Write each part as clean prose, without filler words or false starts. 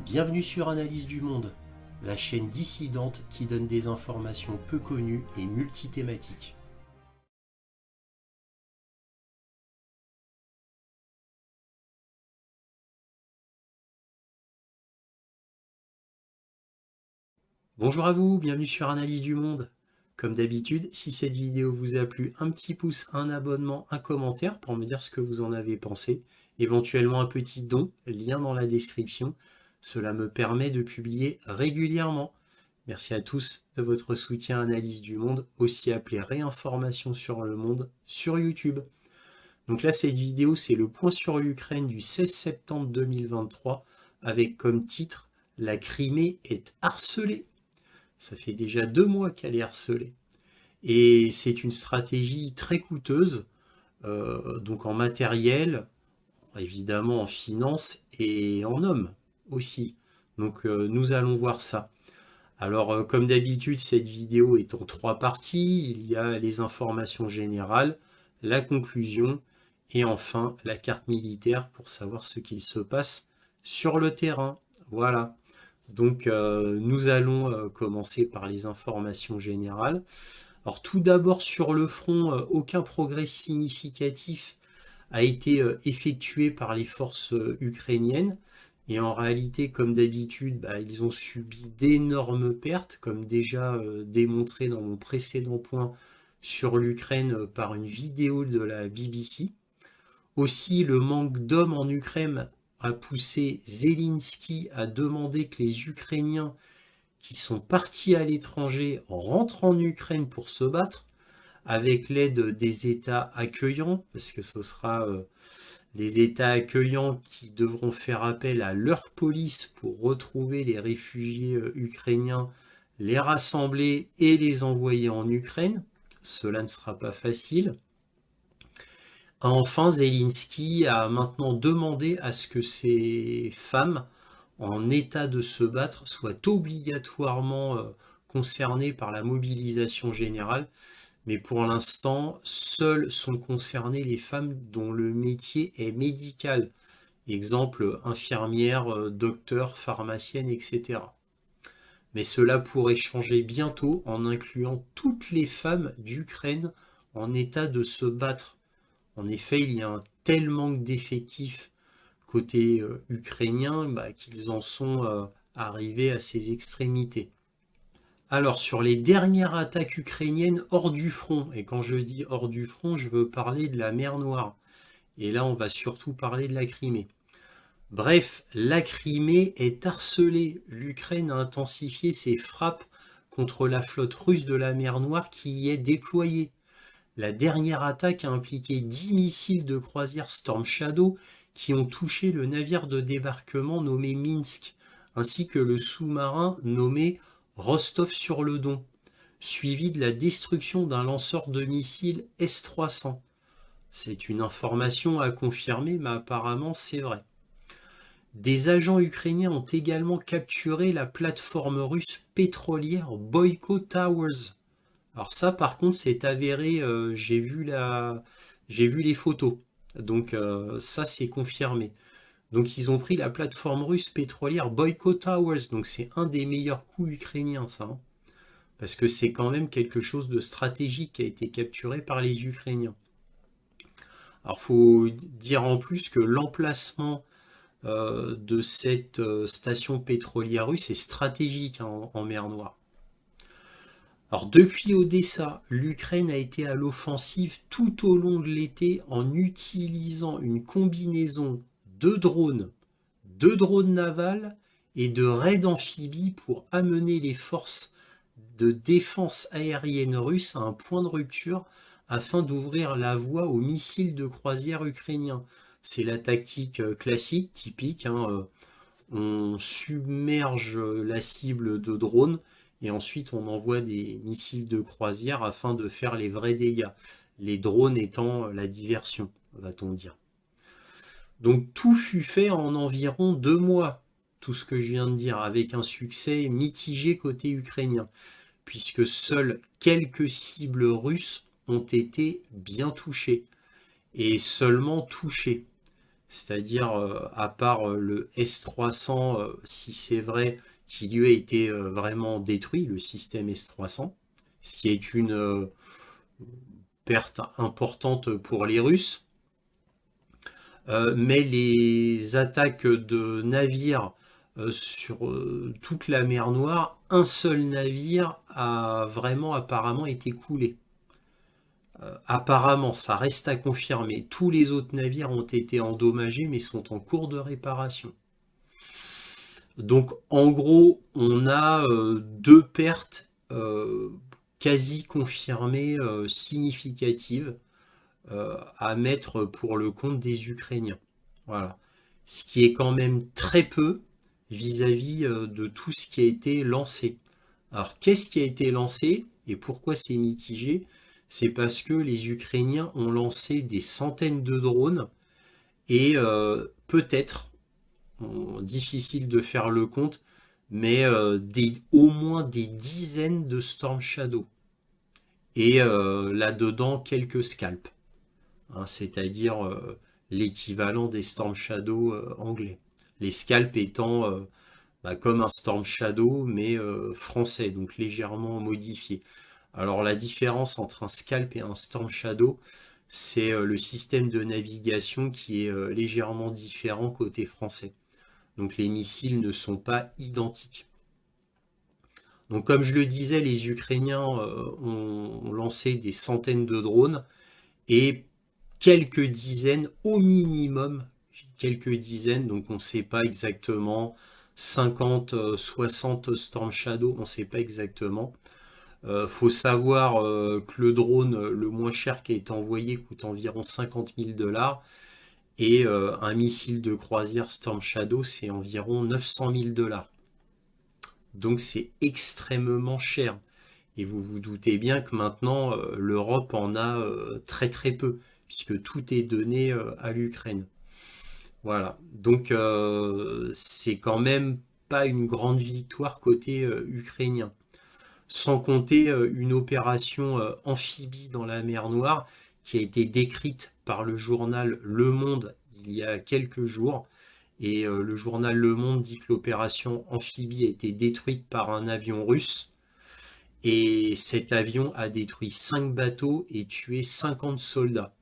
Bienvenue sur Analyse du Monde, la chaîne dissidente qui donne des informations peu connues et multithématiques. Bonjour à vous, bienvenue sur Analyse du Monde. Comme d'habitude, si cette vidéo vous a plu, un petit pouce, un abonnement, un commentaire pour me dire ce que vous en avez pensé, éventuellement un petit don, lien dans la description. Cela me permet de publier régulièrement. Merci à tous de votre soutien à Analyse du Monde, aussi appelé Réinformation sur le monde, sur YouTube. Donc là, cette vidéo, c'est le point sur l'Ukraine du 16 septembre 2023, avec comme titre « La Crimée est harcelée ». Ça fait déjà 2 mois qu'elle est harcelée. Et c'est une stratégie très coûteuse, donc en matériel, évidemment en finance et en hommes aussi. Donc nous allons voir ça. Alors comme d'habitude, cette vidéo est en 3 parties. Il y a les informations générales, la conclusion et enfin la carte militaire pour savoir ce qu'il se passe sur le terrain. Voilà. Donc nous allons commencer par les informations générales. Alors tout d'abord sur le front, aucun progrès significatif a été effectué par les forces ukrainiennes. Et en réalité, comme d'habitude, ils ont subi d'énormes pertes, comme déjà démontré dans mon précédent point sur l'Ukraine par une vidéo de la BBC. Aussi, le manque d'hommes en Ukraine a poussé Zelensky à demander que les Ukrainiens qui sont partis à l'étranger rentrent en Ukraine pour se battre, avec l'aide des États accueillants, parce que ce sera les États accueillants qui devront faire appel à leur police pour retrouver les réfugiés ukrainiens, les rassembler et les envoyer en Ukraine. Cela ne sera pas facile. Enfin, Zelensky a maintenant demandé à ce que ces femmes en état de se battre soient obligatoirement concernées par la mobilisation générale. Mais pour l'instant, seules sont concernées les femmes dont le métier est médical. Exemple, infirmières, docteurs, pharmaciennes, etc. Mais cela pourrait changer bientôt en incluant toutes les femmes d'Ukraine en état de se battre. En effet, il y a un tel manque d'effectifs côté ukrainien qu'ils en sont arrivés à ces extrémités. Alors, sur les dernières attaques ukrainiennes hors du front, et quand je dis hors du front, je veux parler de la mer Noire. Et là, on va surtout parler de la Crimée. Bref, la Crimée est harcelée. L'Ukraine a intensifié ses frappes contre la flotte russe de la mer Noire qui y est déployée. La dernière attaque a impliqué 10 missiles de croisière Storm Shadow qui ont touché le navire de débarquement nommé Minsk, ainsi que le sous-marin nommé Rostov-sur-le-Don, suivi de la destruction d'un lanceur de missiles S-300. C'est une information à confirmer, mais apparemment c'est vrai. Des agents ukrainiens ont également capturé la plateforme russe pétrolière Boyko Towers. Alors ça, par contre, c'est avéré, j'ai vu les photos. Donc ça, c'est confirmé. Donc ils ont pris la plateforme russe pétrolière Boyko Towers. Donc c'est un des meilleurs coups ukrainiens, ça. Hein, parce que c'est quand même quelque chose de stratégique qui a été capturé par les Ukrainiens. Alors il faut dire en plus que l'emplacement de cette station pétrolière russe est stratégique en mer Noire. Alors depuis Odessa, l'Ukraine a été à l'offensive tout au long de l'été en utilisant une combinaison de drones navals et de raids amphibies pour amener les forces de défense aérienne russes à un point de rupture afin d'ouvrir la voie aux missiles de croisière ukrainiens. C'est la tactique classique, typique. Hein, on submerge la cible de drones et ensuite on envoie des missiles de croisière afin de faire les vrais dégâts. Les drones étant la diversion, va-t-on dire. Donc tout fut fait en environ 2 mois, tout ce que je viens de dire, avec un succès mitigé côté ukrainien, puisque seules quelques cibles russes ont été bien touchées, et seulement touchées. c'est-à-dire à part le S-300, si c'est vrai, qui lui a été vraiment détruit, le système S-300, ce qui est une perte importante pour les Russes. Mais les attaques de navires sur toute la mer Noire, un seul navire a vraiment apparemment été coulé. Apparemment, ça reste à confirmer. Tous les autres navires ont été endommagés mais sont en cours de réparation. Donc en gros, on a deux pertes quasi confirmées significatives à mettre pour le compte des Ukrainiens. Voilà. Ce qui est quand même très peu vis-à-vis de tout ce qui a été lancé. Alors, qu'est-ce qui a été lancé et pourquoi c'est mitigé? C'est parce que les Ukrainiens ont lancé des centaines de drones et peut-être, difficile de faire le compte, mais au moins des dizaines de Storm Shadow. Et là-dedans, quelques scalps. Hein, c'est-à-dire l'équivalent des Storm Shadow anglais. Les scalps étant comme un Storm Shadow, mais français, donc légèrement modifié. Alors la différence entre un scalp et un Storm Shadow, c'est le système de navigation qui est légèrement différent côté français. Donc les missiles ne sont pas identiques. Donc comme je le disais, les Ukrainiens ont lancé des centaines de drones et quelques dizaines, au minimum, quelques dizaines, donc on ne sait pas exactement, 50, 60 Storm Shadow, on ne sait pas exactement. Faut savoir que le drone le moins cher qui a été envoyé coûte environ 50 000 $ et un missile de croisière Storm Shadow c'est environ 900 000 $. Donc c'est extrêmement cher. Et vous vous doutez bien que maintenant l'Europe en a très très peu, puisque tout est donné à l'Ukraine. Voilà. Donc c'est quand même pas une grande victoire côté ukrainien. Sans compter une opération amphibie dans la mer Noire qui a été décrite par le journal Le Monde il y a quelques jours. Et le journal Le Monde dit que l'opération amphibie a été détruite par un avion russe. Et cet avion a détruit 5 bateaux et tué 50 soldats.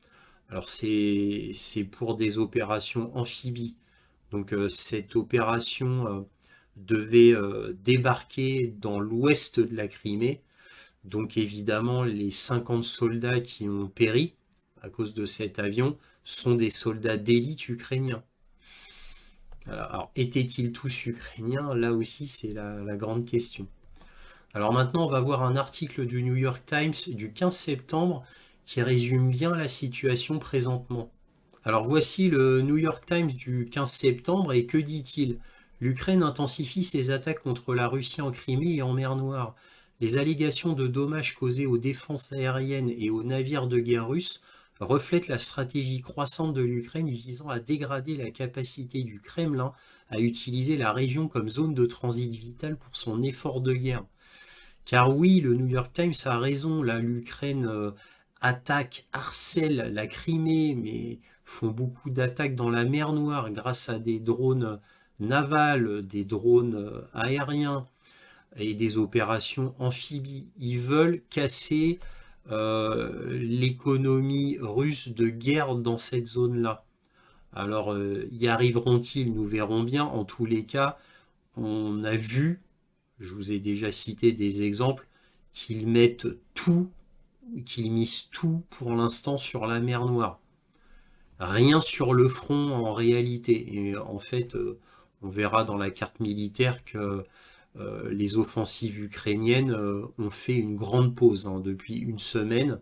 Alors c'est pour des opérations amphibies. Donc cette opération devait débarquer dans l'ouest de la Crimée. Donc évidemment, les 50 soldats qui ont péri à cause de cet avion sont des soldats d'élite ukrainiens. Alors étaient-ils tous ukrainiens? Là aussi, c'est la grande question. Alors maintenant, on va voir un article du New York Times du 15 septembre qui résume bien la situation présentement. Alors voici le New York Times du 15 septembre et que dit-il? L'Ukraine intensifie ses attaques contre la Russie en Crimée et en mer Noire. Les allégations de dommages causés aux défenses aériennes et aux navires de guerre russes reflètent la stratégie croissante de l'Ukraine visant à dégrader la capacité du Kremlin à utiliser la région comme zone de transit vitale pour son effort de guerre. Car oui, le New York Times a raison, là l'Ukraine attaque, harcèle la Crimée, mais font beaucoup d'attaques dans la mer Noire grâce à des drones navals, des drones aériens et des opérations amphibies. Ils veulent casser l'économie russe de guerre dans cette zone-là. Alors, y arriveront-ils? Nous verrons bien. En tous les cas, on a vu, je vous ai déjà cité des exemples, qu'ils mettent tout, qu'ils misent tout pour l'instant sur la mer Noire. Rien sur le front en réalité. Et en fait, on verra dans la carte militaire que les offensives ukrainiennes ont fait une grande pause hein, depuis une semaine.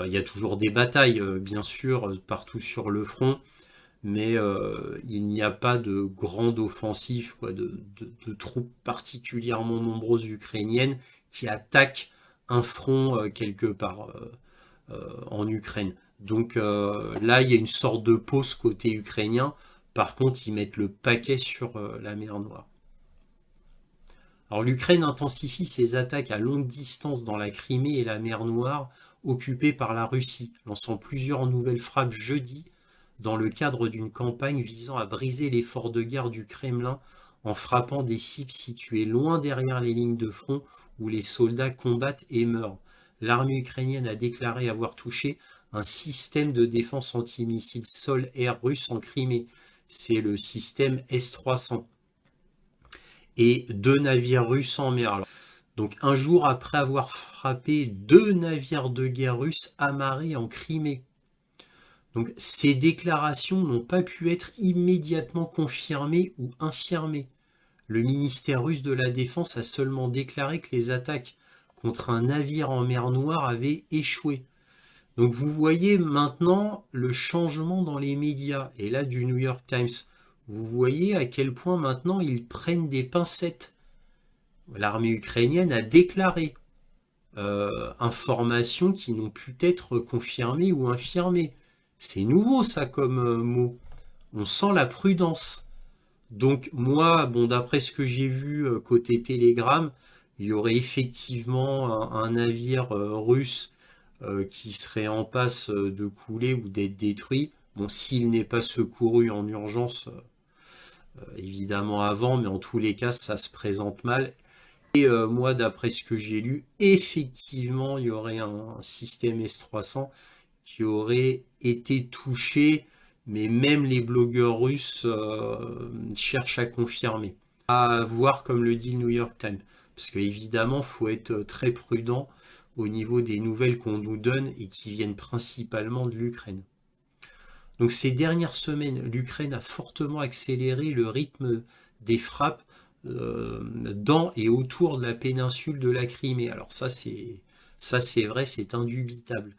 Il y a toujours des batailles, bien sûr, partout sur le front, mais il n'y a pas de grande offensive, quoi, de troupes particulièrement nombreuses ukrainiennes qui attaquent un front quelque part en Ukraine. Donc là, il y a une sorte de pause côté ukrainien. Par contre, ils mettent le paquet sur la mer Noire. Alors l'Ukraine intensifie ses attaques à longue distance dans la Crimée et la mer Noire, occupée par la Russie, lançant plusieurs nouvelles frappes jeudi dans le cadre d'une campagne visant à briser l'effort de guerre du Kremlin en frappant des cibles situées loin derrière les lignes de front où les soldats combattent et meurent. L'armée ukrainienne a déclaré avoir touché un système de défense antimissile sol-air russe en Crimée. C'est le système S-300. Et 2 navires russes en mer. Donc un jour après avoir frappé 2 navires de guerre russes amarrés en Crimée. Donc ces déclarations n'ont pas pu être immédiatement confirmées ou infirmées. Le ministère russe de la Défense a seulement déclaré que les attaques contre un navire en mer Noire avaient échoué. Donc vous voyez maintenant le changement dans les médias, et là du New York Times. Vous voyez à quel point maintenant ils prennent des pincettes. L'armée ukrainienne a déclaré informations qui n'ont pu être confirmées ou infirmées. C'est nouveau ça comme mot. On sent la prudence. Donc moi, bon, d'après ce que j'ai vu côté Telegram, il y aurait effectivement un navire russe qui serait en passe de couler ou d'être détruit. Bon, s'il n'est pas secouru en urgence, évidemment avant, mais en tous les cas, ça se présente mal. Et moi, d'après ce que j'ai lu, effectivement, il y aurait un système S-300 qui aurait été touché, mais même les blogueurs russes cherchent à confirmer. À voir comme le dit le New York Times. Parce qu'évidemment, il faut être très prudent au niveau des nouvelles qu'on nous donne et qui viennent principalement de l'Ukraine. Donc ces dernières semaines, l'Ukraine a fortement accéléré le rythme des frappes dans et autour de la péninsule de la Crimée. Alors ça c'est vrai, c'est indubitable.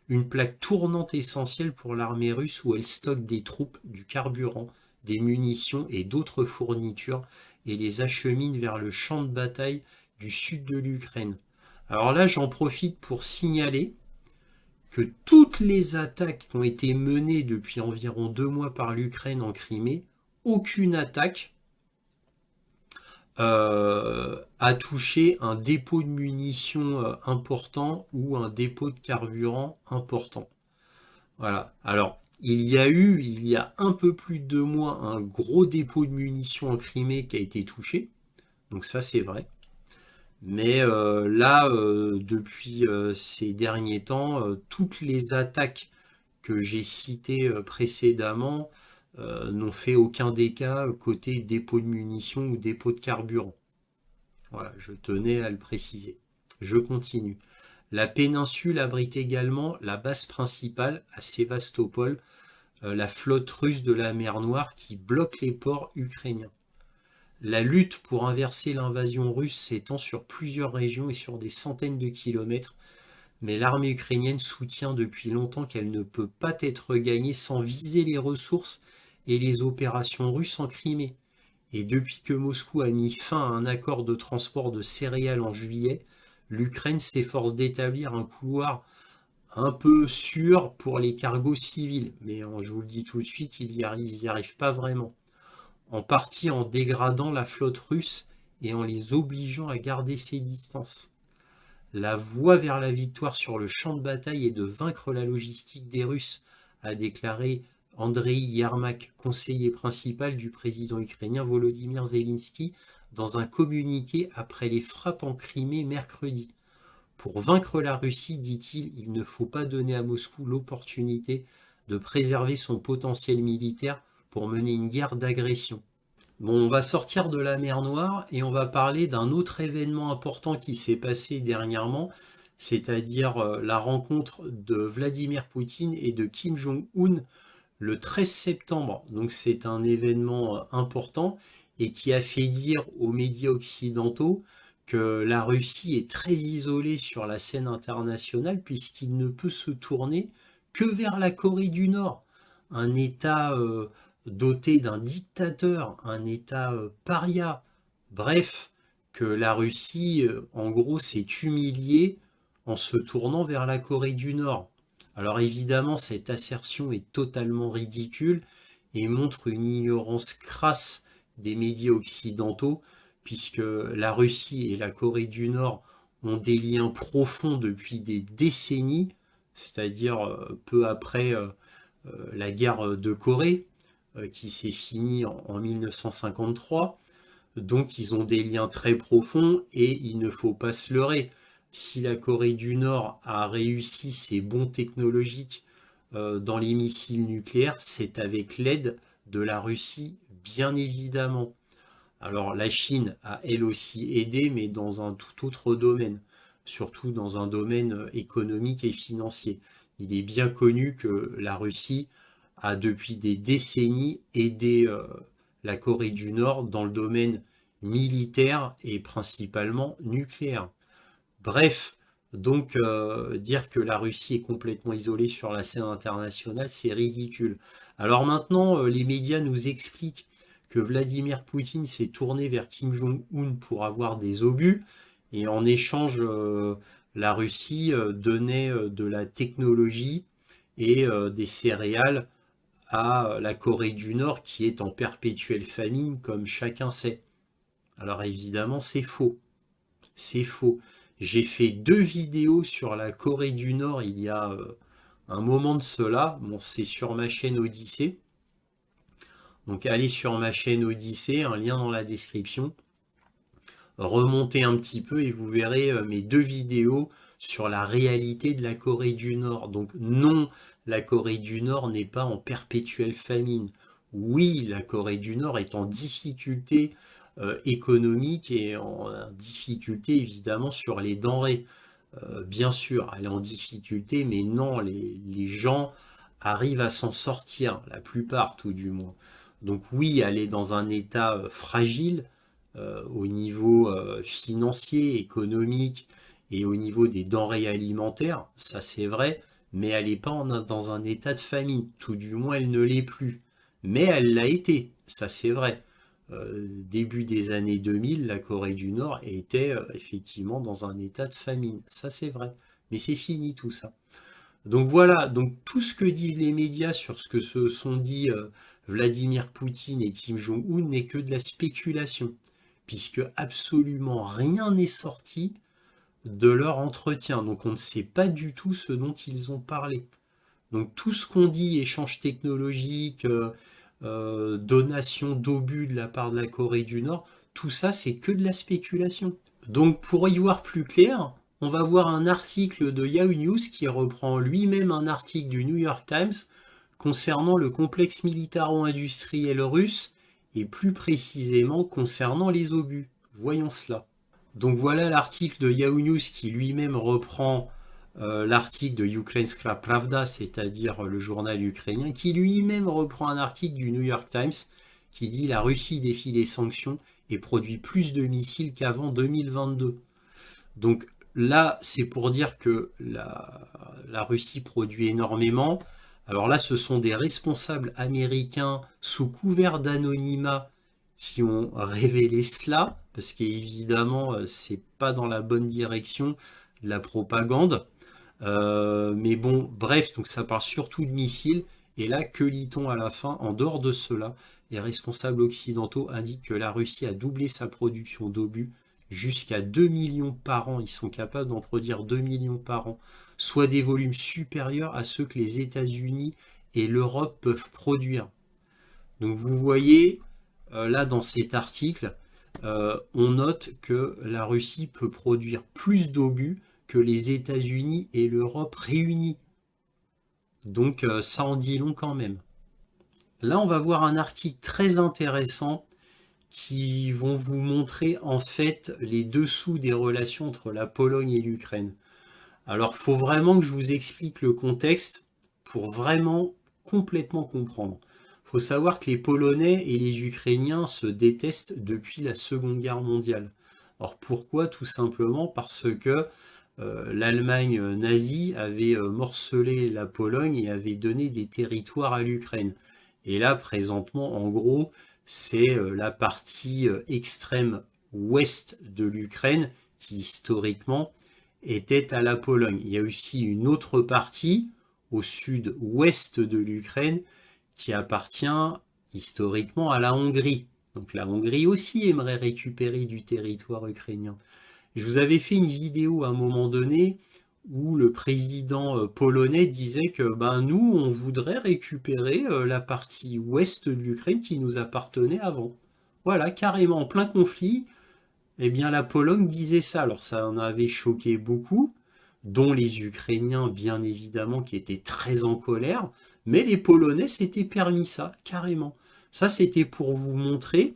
Une plaque tournante essentielle pour l'armée russe où elle stocke des troupes, du carburant, des munitions et d'autres fournitures et les achemine vers le champ de bataille du sud de l'Ukraine. Alors là, j'en profite pour signaler que toutes les attaques qui ont été menées depuis environ 2 mois par l'Ukraine en Crimée, aucune attaque a touché un dépôt de munitions important ou un dépôt de carburant important. Voilà. Alors, il y a un peu plus de 2 mois, un gros dépôt de munitions en Crimée qui a été touché. Donc ça, c'est vrai. Mais là, depuis ces derniers temps, toutes les attaques que j'ai citées précédemment n'ont fait aucun dégât côté dépôt de munitions ou dépôt de carburant. Voilà, je tenais à le préciser. Je continue. La péninsule abrite également la base principale à Sébastopol, la flotte russe de la mer Noire qui bloque les ports ukrainiens. La lutte pour inverser l'invasion russe s'étend sur plusieurs régions et sur des centaines de kilomètres, mais l'armée ukrainienne soutient depuis longtemps qu'elle ne peut pas être gagnée sans viser les ressources et les opérations russes en Crimée. Et depuis que Moscou a mis fin à un accord de transport de céréales en juillet, l'Ukraine s'efforce d'établir un couloir un peu sûr pour les cargos civils. Mais je vous le dis tout de suite, ils n'y arrivent pas vraiment. En partie en dégradant la flotte russe et en les obligeant à garder ses distances. La voie vers la victoire sur le champ de bataille est de vaincre la logistique des Russes, a déclaré Andrei Yermak, conseiller principal du président ukrainien Volodymyr Zelensky, dans un communiqué après les frappes en Crimée mercredi. Pour vaincre la Russie, dit-il, il ne faut pas donner à Moscou l'opportunité de préserver son potentiel militaire pour mener une guerre d'agression. Bon, on va sortir de la mer Noire et on va parler d'un autre événement important qui s'est passé dernièrement, c'est-à-dire la rencontre de Vladimir Poutine et de Kim Jong-un le 13 septembre. Donc c'est un événement important et qui a fait dire aux médias occidentaux que la Russie est très isolée sur la scène internationale puisqu'il ne peut se tourner que vers la Corée du Nord, un État doté d'un dictateur, un État paria. Bref, que la Russie, en gros, s'est humiliée en se tournant vers la Corée du Nord. Alors évidemment, cette assertion est totalement ridicule et montre une ignorance crasse des médias occidentaux, puisque la Russie et la Corée du Nord ont des liens profonds depuis des décennies, c'est-à-dire peu après la guerre de Corée, qui s'est finie en 1953. Donc ils ont des liens très profonds et il ne faut pas se leurrer. Si la Corée du Nord a réussi ses bons technologiques dans les missiles nucléaires, c'est avec l'aide de la Russie, bien évidemment. Alors la Chine a elle aussi aidé, mais dans un tout autre domaine, surtout dans un domaine économique et financier. Il est bien connu que la Russie a depuis des décennies aidé la Corée du Nord dans le domaine militaire et principalement nucléaire. Bref, donc dire que la Russie est complètement isolée sur la scène internationale, c'est ridicule. Alors maintenant, les médias nous expliquent que Vladimir Poutine s'est tourné vers Kim Jong-un pour avoir des obus, et en échange, la Russie donnait de la technologie et des céréales à la Corée du Nord qui est en perpétuelle famine, comme chacun sait. Alors évidemment, c'est faux. C'est faux. J'ai fait 2 vidéos sur la Corée du Nord il y a un moment de cela. Bon, c'est sur ma chaîne Odyssée. Donc allez sur ma chaîne Odyssée, un lien dans la description. Remontez un petit peu et vous verrez mes 2 vidéos sur la réalité de la Corée du Nord. Donc non, la Corée du Nord n'est pas en perpétuelle famine. Oui, la Corée du Nord est en difficulté économique et en difficulté évidemment sur les denrées. Bien sûr, elle est en difficulté, mais non, les gens arrivent à s'en sortir, la plupart tout du moins. Donc oui, elle est dans un état fragile au niveau financier, économique et au niveau des denrées alimentaires, ça c'est vrai, mais elle n'est pas dans un état de famine, tout du moins elle ne l'est plus. Mais elle l'a été, ça c'est vrai. Début des années 2000, la Corée du Nord était effectivement dans un état de famine, ça c'est vrai. Mais c'est fini tout ça. Donc voilà, donc tout ce que disent les médias sur ce que se sont dit Vladimir Poutine et Kim Jong-un n'est que de la spéculation, puisque absolument rien n'est sorti de leur entretien. Donc on ne sait pas du tout ce dont ils ont parlé. Donc tout ce qu'on dit, échange technologique, donation d'obus de la part de la Corée du Nord, tout ça c'est que de la spéculation. Donc pour y voir plus clair, on va voir un article de Yahoo News qui reprend lui-même un article du New York Times concernant le complexe militaro-industriel russe et plus précisément concernant les obus. Voyons cela. Donc voilà l'article de Yahoo News qui lui-même reprend l'article de Ukrainska Pravda, c'est-à-dire le journal ukrainien, qui lui-même reprend un article du New York Times qui dit la Russie défie les sanctions et produit plus de missiles qu'avant 2022. Donc là, c'est pour dire que la Russie produit énormément. Alors là, ce sont des responsables américains sous couvert d'anonymat qui ont révélé cela, parce qu'évidemment, c'est pas dans la bonne direction de la propagande. Mais bon, bref, donc ça parle surtout de missiles. Et là, que lit-on à la fin? En dehors de cela, les responsables occidentaux indiquent que la Russie a doublé sa production d'obus jusqu'à 2 millions par an. Ils sont capables d'en produire 2 millions par an, soit des volumes supérieurs à ceux que les États-Unis et l'Europe peuvent produire. Donc vous voyez, là dans cet article, on note que la Russie peut produire plus d'obus que les États-Unis et l'Europe réunis. Donc ça en dit long quand même. Là, on va voir un article très intéressant qui vont vous montrer en fait les dessous des relations entre la Pologne et l'Ukraine. Alors, il faut vraiment que je vous explique le contexte pour vraiment complètement comprendre. Il faut savoir que les Polonais et les Ukrainiens se détestent depuis la Seconde Guerre mondiale. Alors pourquoi? Tout simplement parce que l'Allemagne nazie avait morcelé la Pologne et avait donné des territoires à l'Ukraine. Et là, présentement, en gros, c'est la partie extrême ouest de l'Ukraine qui, historiquement, était à la Pologne. Il y a aussi une autre partie au sud-ouest de l'Ukraine qui appartient historiquement à la Hongrie. Donc la Hongrie aussi aimerait récupérer du territoire ukrainien. Je vous avais fait une vidéo à un moment donné où le président polonais disait que ben, nous, on voudrait récupérer la partie ouest de l'Ukraine qui nous appartenait avant. Voilà, carrément en plein conflit, eh bien la Pologne disait ça. Alors ça en avait choqué beaucoup, dont les Ukrainiens bien évidemment qui étaient très en colère, mais les Polonais s'étaient permis ça, carrément. Ça c'était pour vous montrer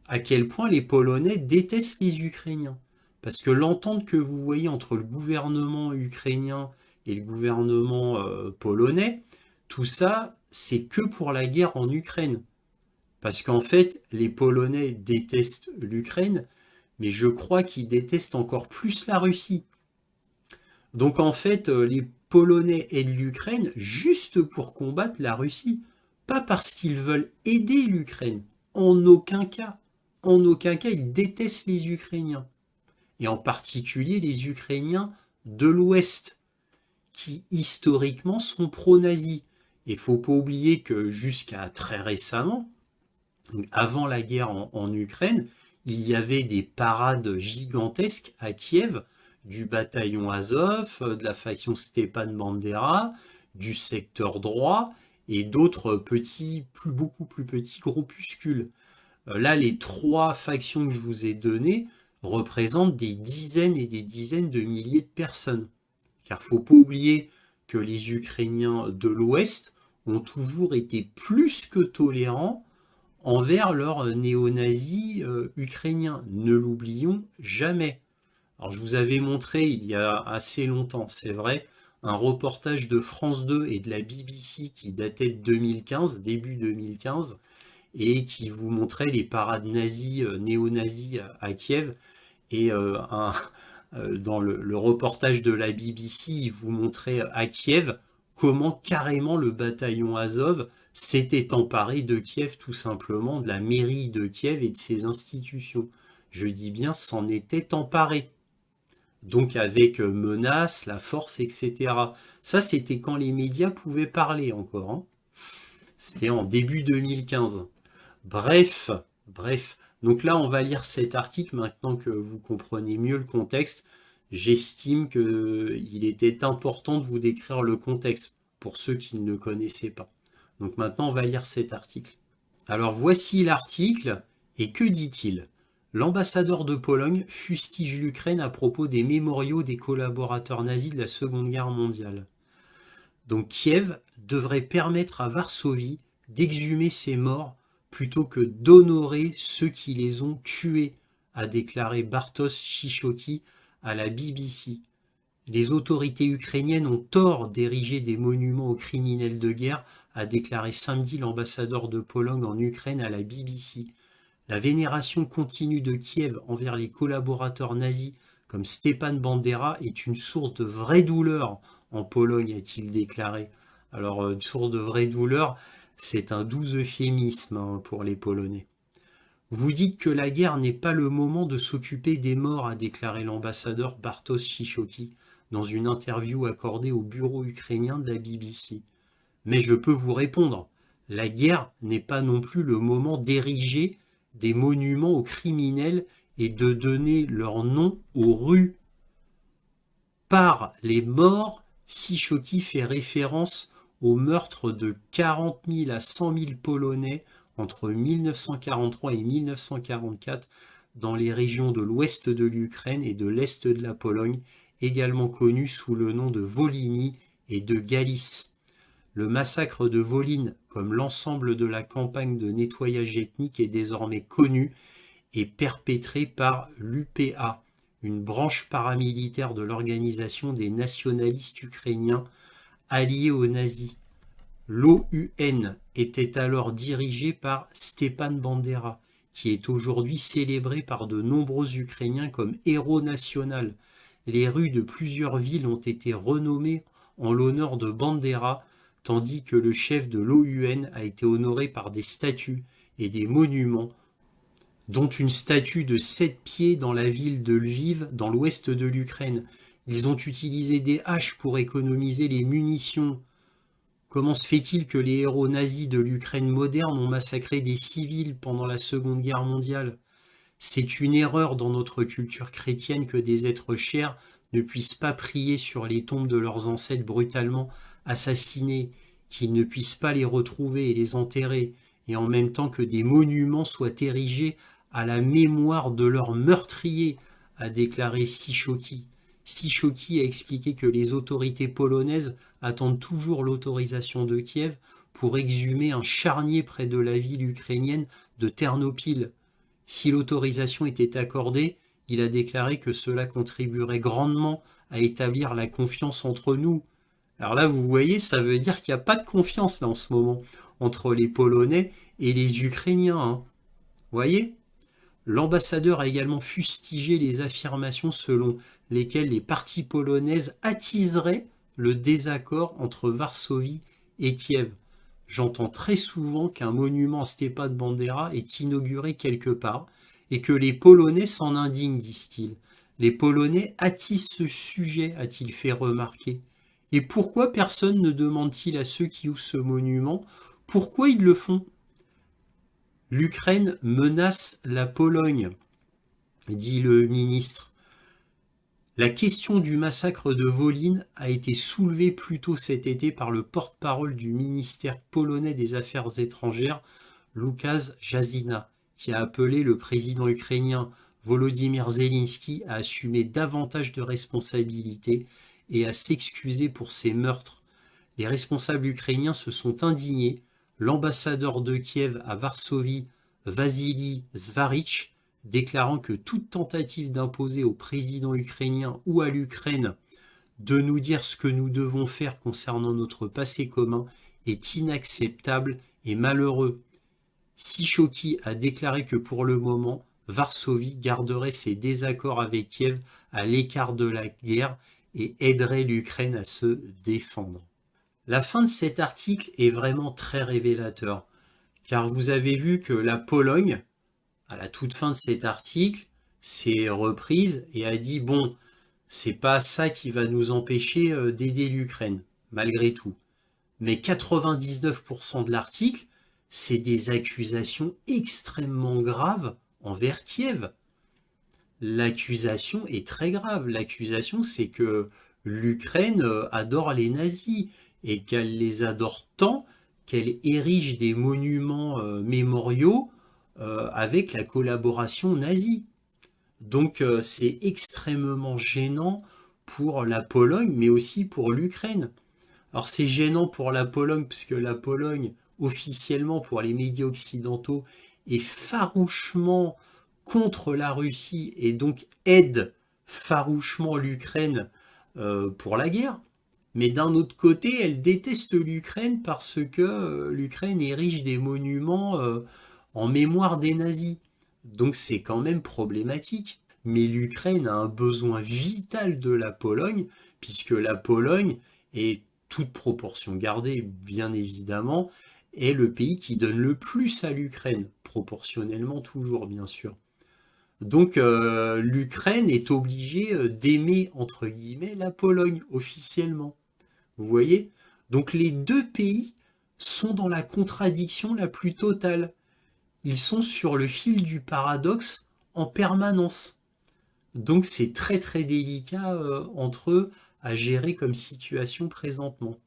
à quel point les Polonais détestent les Ukrainiens. Parce que l'entente que vous voyez entre le gouvernement ukrainien et le gouvernement polonais, tout ça, c'est que pour la guerre en Ukraine. Parce qu'en fait, les Polonais détestent l'Ukraine, mais je crois qu'ils détestent encore plus la Russie. Donc en fait, les Polonais aident l'Ukraine juste pour combattre la Russie, pas parce qu'ils veulent aider l'Ukraine. En aucun cas. En aucun cas, ils détestent les Ukrainiens. Et en particulier les Ukrainiens de l'Ouest, qui historiquement sont pro-nazis. Et il ne faut pas oublier que jusqu'à très récemment, avant la guerre en Ukraine, il y avait des parades gigantesques à Kiev du bataillon Azov, de la faction Stepan Bandera, du secteur droit et d'autres petits, beaucoup plus petits groupuscules. Là, les trois factions que je vous ai données représentent des dizaines et des dizaines de milliers de personnes. Car il ne faut pas oublier que les Ukrainiens de l'Ouest ont toujours été plus que tolérants envers leurs néo-nazis ukrainiens. Ne l'oublions jamais. Alors je vous avais montré il y a assez longtemps, c'est vrai, un reportage de France 2 et de la BBC qui datait de 2015, début 2015, et qui vous montrait les parades nazies, néo-nazis à Kiev. Et dans le reportage de la BBC, il vous montrait à Kiev comment carrément le bataillon Azov s'était emparé de Kiev, tout simplement, de la mairie de Kiev et de ses institutions. Je dis bien, s'en était emparé. Donc avec menaces, la force, etc. Ça, c'était quand les médias pouvaient parler encore. Hein. C'était en début 2015. Bref, bref. Donc là, on va lire cet article maintenant que vous comprenez mieux le contexte. J'estime qu'il était important de vous décrire le contexte pour ceux qui ne le connaissaient pas. Donc maintenant, on va lire cet article. Alors voici l'article, et que dit-il? L'ambassadeur de Pologne fustige l'Ukraine à propos des mémoriaux des collaborateurs nazis de la Seconde Guerre mondiale. Donc Kiev devrait permettre à Varsovie d'exhumer ses morts plutôt que d'honorer ceux qui les ont tués, a déclaré Bartosz Cichocki à la BBC. Les autorités ukrainiennes ont tort d'ériger des monuments aux criminels de guerre, a déclaré samedi l'ambassadeur de Pologne en Ukraine à la BBC. La vénération continue de Kiev envers les collaborateurs nazis comme Stepan Bandera est une source de vraie douleur en Pologne, a-t-il déclaré. Alors, une source de vraie douleur, c'est un doux euphémisme pour les Polonais. Vous dites que la guerre n'est pas le moment de s'occuper des morts, a déclaré l'ambassadeur Bartosz Cichocki dans une interview accordée au bureau ukrainien de la BBC. Mais je peux vous répondre, la guerre n'est pas non plus le moment d'ériger des monuments aux criminels et de donner leur nom aux rues. Par les morts, Cichocki fait référence au meurtre de 40 000 à 100 000 Polonais entre 1943 et 1944 dans les régions de l'ouest de l'Ukraine et de l'est de la Pologne, également connues sous le nom de Volhynie et de Galice. Le massacre de Volhynie, comme l'ensemble de la campagne de nettoyage ethnique, est désormais connu et perpétré par l'UPA, une branche paramilitaire de l'organisation des nationalistes ukrainiens alliés aux nazis. L'OUN était alors dirigée par Stepan Bandera, qui est aujourd'hui célébré par de nombreux Ukrainiens comme héros national. Les rues de plusieurs villes ont été renommées en l'honneur de Bandera, tandis que le chef de l'OUN a été honoré par des statues et des monuments, dont une statue de 7 pieds dans la ville de Lviv, dans l'ouest de l'Ukraine. Ils ont utilisé des haches pour économiser les munitions. Comment se fait-il que les héros nazis de l'Ukraine moderne ont massacré des civils pendant la Seconde Guerre mondiale? C'est une erreur dans notre culture chrétienne que des êtres chers ne puissent pas prier sur les tombes de leurs ancêtres brutalement assassinés, qu'ils ne puissent pas les retrouver et les enterrer, et en même temps que des monuments soient érigés à la mémoire de leurs meurtriers, a déclaré Cichocki. Cichocki a expliqué que les autorités polonaises attendent toujours l'autorisation de Kiev pour exhumer un charnier près de la ville ukrainienne de Ternopil. Si l'autorisation était accordée, il a déclaré que cela contribuerait grandement à établir la confiance entre nous. Alors là, vous voyez, ça veut dire qu'il n'y a pas de confiance là en ce moment entre les Polonais et les Ukrainiens. Hein. Vous voyez? L'ambassadeur a également fustigé les affirmations selon lesquelles les parties polonaises attiseraient le désaccord entre Varsovie et Kiev. J'entends très souvent qu'un monument à Stepan Bandera est inauguré quelque part et que les Polonais s'en indignent, disent-ils. Les Polonais attisent ce sujet, a-t-il fait remarquer. Et pourquoi personne ne demande-t-il à ceux qui ouvrent ce monument pourquoi ils le font? L'Ukraine menace la Pologne, dit le ministre. La question du massacre de Volyn a été soulevée plus tôt cet été par le porte-parole du ministère polonais des Affaires étrangères, Łukasz Jasina, qui a appelé le président ukrainien Volodymyr Zelensky à assumer davantage de responsabilités et à s'excuser pour ces meurtres. Les responsables ukrainiens se sont indignés. L'ambassadeur de Kiev à Varsovie, Vasily Zvarich, déclarant que toute tentative d'imposer au président ukrainien ou à l'Ukraine de nous dire ce que nous devons faire concernant notre passé commun est inacceptable et malheureux. Cichocki a déclaré que pour le moment, Varsovie garderait ses désaccords avec Kiev à l'écart de la guerre et aiderait l'Ukraine à se défendre. La fin de cet article est vraiment très révélateur, car vous avez vu que la Pologne, à la toute fin de cet article, s'est reprise et a dit bon, c'est pas ça qui va nous empêcher d'aider l'Ukraine, malgré tout. Mais 99% de l'article, c'est des accusations extrêmement graves envers Kiev. L'accusation est très grave. L'accusation, c'est que l'Ukraine adore les nazis et qu'elle les adore tant qu'elle érige des monuments mémoriaux avec la collaboration nazie. Donc c'est extrêmement gênant pour la Pologne, mais aussi pour l'Ukraine. Alors c'est gênant pour la Pologne, puisque la Pologne, officiellement pour les médias occidentaux, est farouchement contre la Russie et donc aide farouchement l'Ukraine pour la guerre. Mais d'un autre côté, elle déteste l'Ukraine parce que l'Ukraine érige des monuments en mémoire des nazis. Donc c'est quand même problématique. Mais l'Ukraine a un besoin vital de la Pologne, puisque la Pologne est, toute proportion gardée bien évidemment, est le pays qui donne le plus à l'Ukraine, proportionnellement toujours bien sûr. Donc l'Ukraine est obligée d'aimer entre guillemets la Pologne officiellement. Vous voyez? Donc les deux pays sont dans la contradiction la plus totale. Ils sont sur le fil du paradoxe en permanence. Donc c'est très très délicat entre eux à gérer comme situation présentement.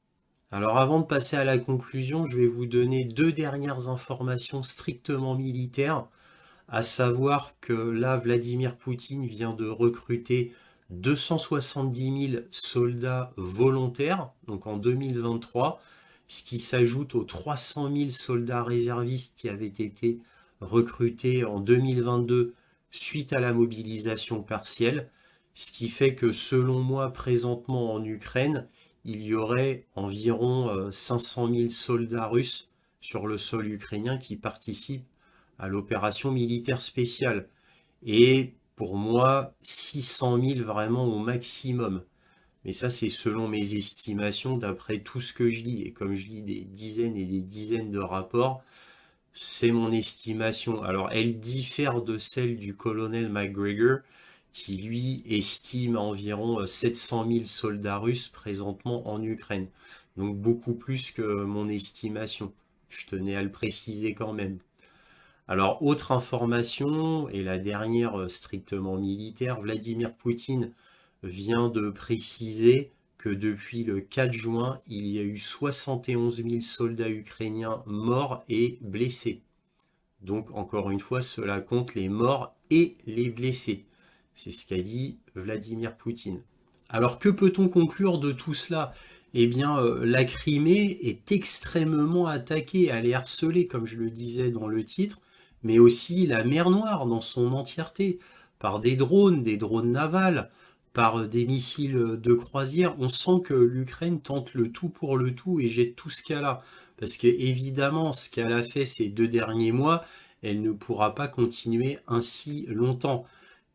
Alors avant de passer à la conclusion, je vais vous donner deux dernières informations strictement militaires, à savoir que là, Vladimir Poutine vient de recruter 270 000 soldats volontaires, donc en 2023, ce qui s'ajoute aux 300 000 soldats réservistes qui avaient été recrutés en 2022 suite à la mobilisation partielle, ce qui fait que selon moi, présentement en Ukraine, il y aurait environ 500 000 soldats russes sur le sol ukrainien qui participent à l'opération militaire spéciale. Et pour moi, 600 000 vraiment au maximum. Mais ça, c'est selon mes estimations, d'après tout ce que je lis. Et comme je lis des dizaines et des dizaines de rapports, c'est mon estimation. Alors, elle diffère de celle du colonel McGregor, qui lui estime environ 700 000 soldats russes présentement en Ukraine. Donc beaucoup plus que mon estimation. Je tenais à le préciser quand même. Alors, autre information, et la dernière strictement militaire, Vladimir Poutine vient de préciser que depuis le 4 juin, il y a eu 71 000 soldats ukrainiens morts et blessés. Donc, encore une fois, cela compte les morts et les blessés. C'est ce qu'a dit Vladimir Poutine. Alors, que peut-on conclure de tout cela? Eh bien, la Crimée est extrêmement attaquée, elle est harcelée, comme je le disais dans le titre, mais aussi la mer Noire dans son entièreté, par des drones navals, par des missiles de croisière. On sent que l'Ukraine tente le tout pour le tout et jette tout ce qu'elle a. Parce que évidemment, ce qu'elle a fait ces 2 derniers mois, elle ne pourra pas continuer ainsi longtemps.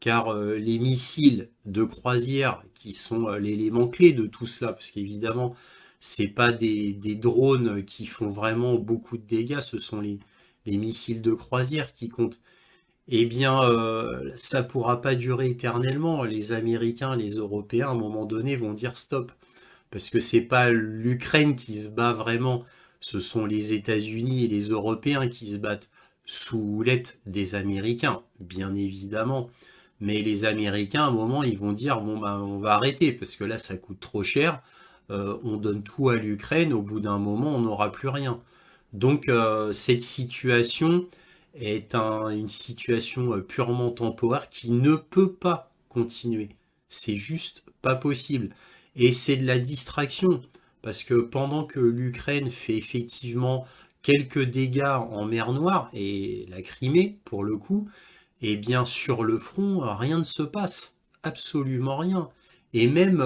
Car les missiles de croisière, qui sont l'élément clé de tout cela, parce qu'évidemment, c'est pas des drones qui font vraiment beaucoup de dégâts, ce sont les missiles de croisière qui comptent. Eh bien, ça pourra pas durer éternellement. Les Américains, les Européens, à un moment donné, vont dire stop. Parce que c'est pas l'Ukraine qui se bat vraiment, ce sont les États-Unis et les Européens qui se battent sous l'aide des Américains, bien évidemment. Mais les Américains, à un moment, ils vont dire bon ben on va arrêter parce que là ça coûte trop cher. On donne tout à l'Ukraine. Au bout d'un moment, on n'aura plus rien. Donc cette situation est une situation purement temporaire qui ne peut pas continuer. C'est juste pas possible. Et c'est de la distraction, parce que pendant que l'Ukraine fait effectivement quelques dégâts en mer Noire, et la Crimée pour le coup, et bien sur le front, rien ne se passe. Absolument rien. Et même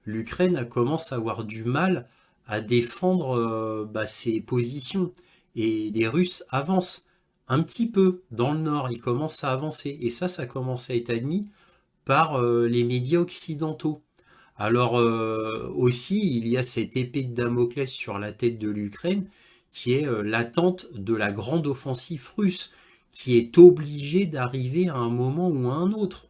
l'Ukraine commence à avoir du mal à défendre ses positions. Et les Russes avancent un petit peu dans le nord, ils commencent à avancer. Et ça commence à être admis par les médias occidentaux. Alors aussi, il y a cette épée de Damoclès sur la tête de l'Ukraine qui est l'attente de la grande offensive russe, qui est obligée d'arriver à un moment ou à un autre.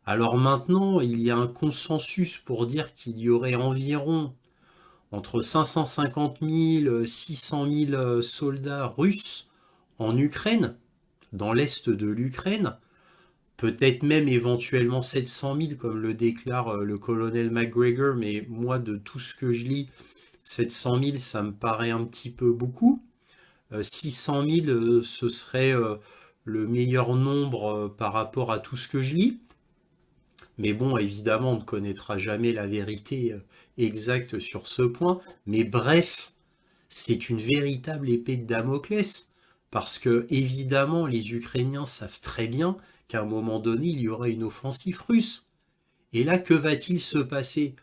Alors maintenant, il y a un consensus pour dire qu'il y aurait environ entre 550 000 et 600 000 soldats russes en Ukraine, dans l'est de l'Ukraine, peut-être même éventuellement 700 000 comme le déclare le colonel McGregor, mais moi de tout ce que je lis, 700 000 ça me paraît un petit peu beaucoup. 600 000 ce serait le meilleur nombre par rapport à tout ce que je lis. Mais bon, évidemment, on ne connaîtra jamais la vérité exacte sur ce point. Mais bref, c'est une véritable épée de Damoclès. Parce que, évidemment, les Ukrainiens savent très bien qu'à un moment donné, il y aura une offensive russe. Et là, que va-t-il se passer?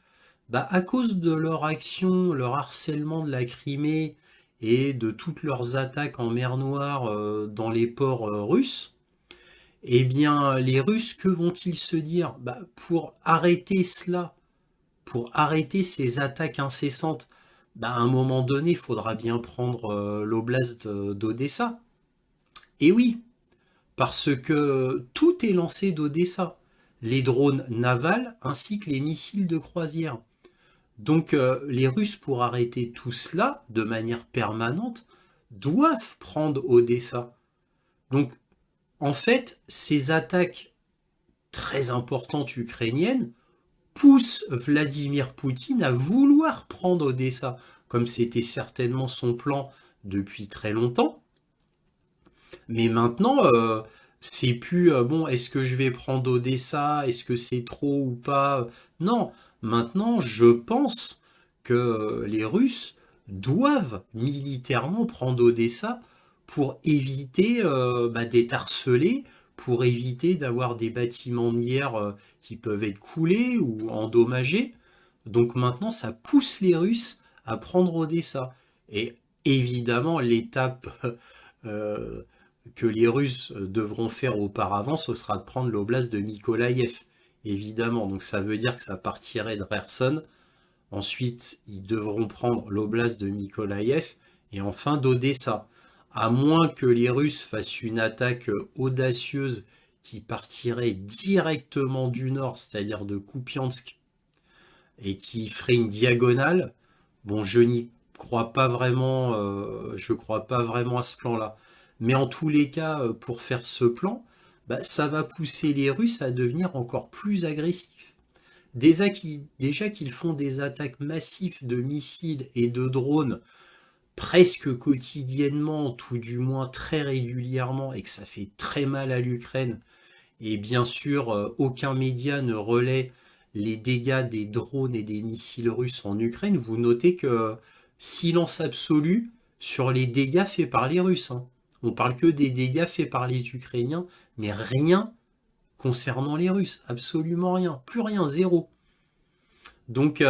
À cause de leur action, leur harcèlement de la Crimée et de toutes leurs attaques en mer Noire dans les ports russes, eh bien, les Russes, que vont-ils se dire? Pour arrêter cela, pour arrêter ces attaques incessantes, à un moment donné, il faudra bien prendre l'oblast d'Odessa. Et oui, parce que tout est lancé d'Odessa, les drones navals ainsi que les missiles de croisière. Donc les Russes, pour arrêter tout cela de manière permanente, doivent prendre Odessa. Donc en fait, ces attaques très importantes ukrainiennes poussent Vladimir Poutine à vouloir prendre Odessa, comme c'était certainement son plan depuis très longtemps. Mais maintenant, c'est plus bon, est-ce que je vais prendre Odessa? Est-ce que c'est trop ou pas? Non, maintenant, je pense que les Russes doivent militairement prendre Odessa pour éviter d'être harcelés, pour éviter d'avoir des bâtiments de guerre qui peuvent être coulés ou endommagés. Donc maintenant, ça pousse les Russes à prendre Odessa. Et évidemment, l'étape euh, que les Russes devront faire auparavant, ce sera de prendre l'oblast de Mykolaïev, évidemment. Donc ça veut dire que ça partirait de Kherson. Ensuite, ils devront prendre l'oblast de Mykolaïev et enfin d'Odessa. À moins que les Russes fassent une attaque audacieuse qui partirait directement du nord, c'est-à-dire de Kupiansk, et qui ferait une diagonale, bon, je n'y crois pas vraiment, je crois pas vraiment à ce plan-là. Mais en tous les cas, pour faire ce plan, ça va pousser les Russes à devenir encore plus agressifs. déjà qu'ils font des attaques massives de missiles et de drones presque quotidiennement, tout du moins très régulièrement, et que ça fait très mal à l'Ukraine. Et bien sûr, aucun média ne relaie les dégâts des drones et des missiles russes en Ukraine. Vous notez que silence absolu sur les dégâts faits par les Russes, hein. On parle que des dégâts faits par les Ukrainiens, mais rien concernant les Russes, absolument rien, plus rien, zéro. Donc